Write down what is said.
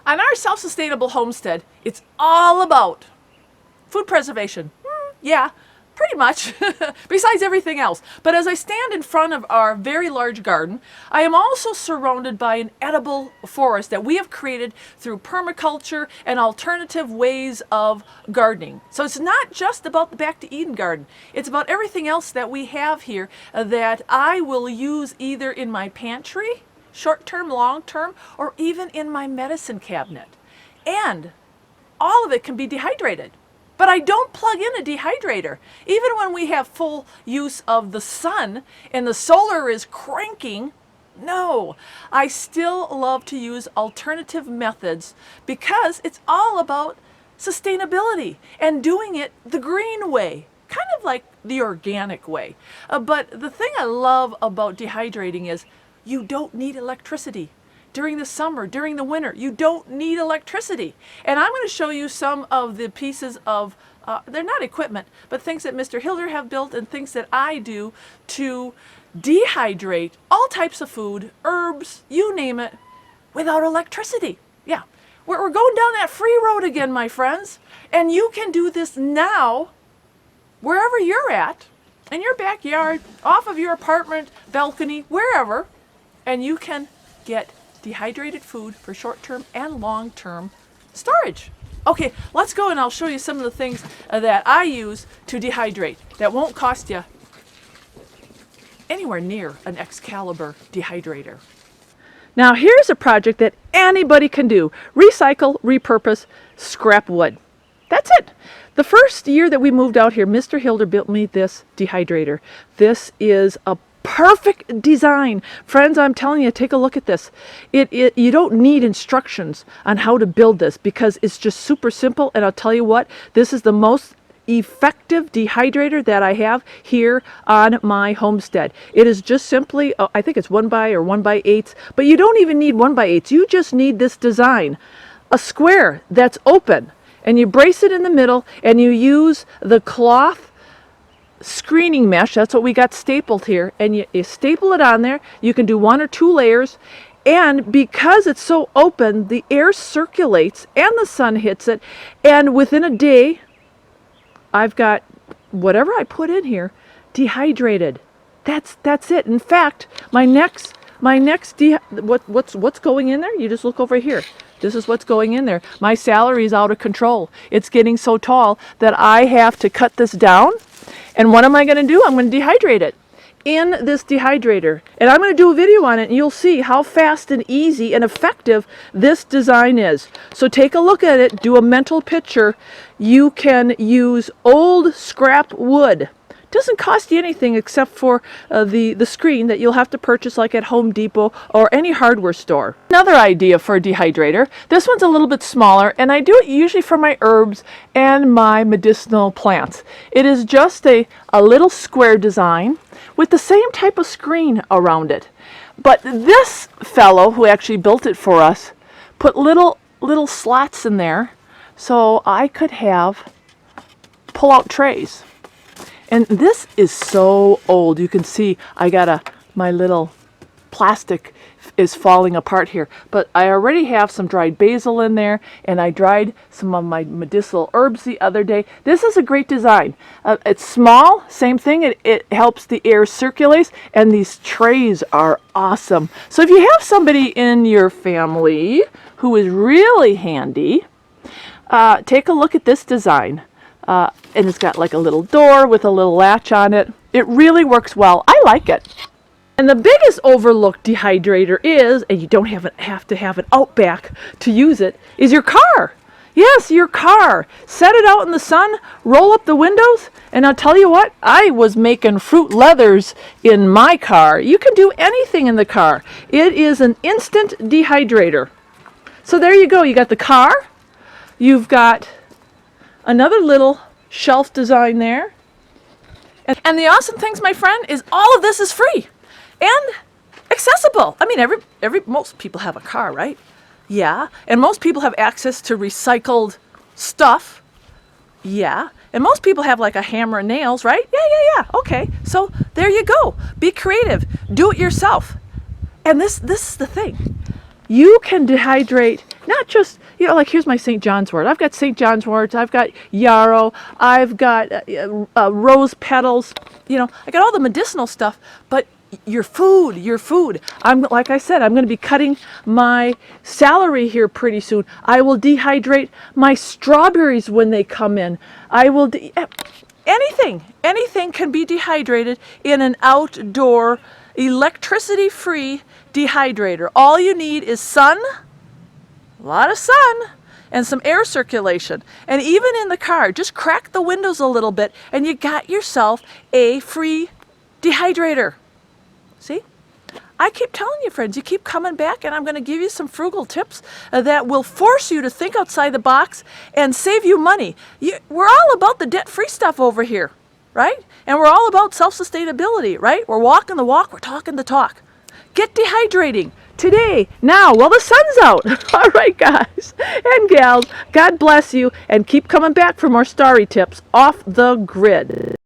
On our self-sustainable homestead, it's all about food preservation. Yeah, pretty much, besides everything else. But as I stand in front of our very large garden, I am also surrounded by an edible forest that we have created through permaculture and alternative ways of gardening. So it's not just about the Back to Eden garden. It's about everything else that we have here that I will use either in my pantry, short-term, long-term, or even in my medicine cabinet. And all of it can be dehydrated. But I don't plug in a dehydrator. Even when we have full use of the sun and the solar is cranking, no, I still love to use alternative methods because it's all about sustainability and doing it the green way, kind of like the organic way. But the thing I love about dehydrating is you don't need electricity. During the summer, during the winter, you don't need electricity. And I'm going to show you some of the pieces of, they're not equipment, but things that Mr. Hilder have built and things that I do to dehydrate all types of food, herbs, you name it, without electricity. Yeah, we're going down that free road again, my friends. And you can do this now, wherever you're at, in your backyard, off of your apartment, balcony, wherever, and you can get dehydrated food for short-term and long-term storage. Okay, let's go and I'll show you some of the things that I use to dehydrate that won't cost you anywhere near an Excalibur dehydrator. Now here's a project that anybody can do. Recycle, repurpose, scrap wood. That's it. The first year that we moved out here, Mr. Hilder built me this dehydrator. This is a perfect design. Friends, I'm telling you, take a look at this. You don't need instructions on how to build this because it's just super simple. And I'll tell you what, this is the most effective dehydrator that I have here on my homestead. It is just simply, I think it's 1x or 1x8, but you don't even need 1x8s. You just need this design. A square that's open, and you brace it in the middle, and you use the cloth screening mesh. That's what we got stapled here, and you staple it on there. You can do 1 or 2 layers, and because it's so open, the air circulates and the sun hits it, and within a day I've got whatever I put in here dehydrated. That's it. In fact, what's going in there? You just look over here. This is what's going in there. My celery is out of control. It's getting so tall that I have to cut this down. And what am I going to do? I'm going to dehydrate it in this dehydrator. And I'm going to do a video on it, and you'll see how fast and easy and effective this design is. So take a look at it. Do a mental picture. You can use old scrap wood. Doesn't cost you anything except for the screen that you'll have to purchase like at Home Depot or any hardware store. Another idea for a dehydrator. This one's a little bit smaller, and I do it usually for my herbs and my medicinal plants. It is just a little square design with the same type of screen around it. But this fellow who actually built it for us put little slots in there so I could have pull-out trays. And this is so old. You can see I got my little plastic is falling apart here. But I already have some dried basil in there, and I dried some of my medicinal herbs the other day. This is a great design. It's small, same thing. It helps the air circulate, and these trays are awesome. So if you have somebody in your family who is really handy, take a look at this design. And it's got like a little door with a little latch on it. It really works well. I like it. And the biggest overlooked dehydrator is, and you don't have to have an Outback to use it, is your car. Yes, your car. Set it out in the sun, roll up the windows, and I'll tell you what, I was making fruit leathers in my car. You can do anything in the car. It is an instant dehydrator. So there you go. You got the car. You've got another little shelf design there. And the awesome things, my friend, is all of this is free and accessible. I mean, most people have a car, right? Yeah. And most people have access to recycled stuff. Yeah. And most people have like a hammer and nails, right? Yeah. Okay. So there you go. Be creative. Do it yourself. And this is the thing. You can dehydrate Not just, like here's my St. John's wort. I've got St. John's wort, I've got yarrow, I've got rose petals, I got all the medicinal stuff, but your food. Like I said, I'm going to be cutting my celery here pretty soon. I will dehydrate my strawberries when they come in. I will, anything can be dehydrated in an outdoor, electricity-free dehydrator. All you need is sun, a lot of sun, and some air circulation. And even in the car, just crack the windows a little bit and you got yourself a free dehydrator. See? I keep telling you, friends, you keep coming back, and I'm going to give you some frugal tips that will force you to think outside the box and save you money. We're all about the debt-free stuff over here, right? And we're all about self-sustainability, right? We're walking the walk, we're talking the talk. Get dehydrating today, now, while the sun's out. All right, guys and gals, God bless you, and keep coming back for more Starry tips off the grid.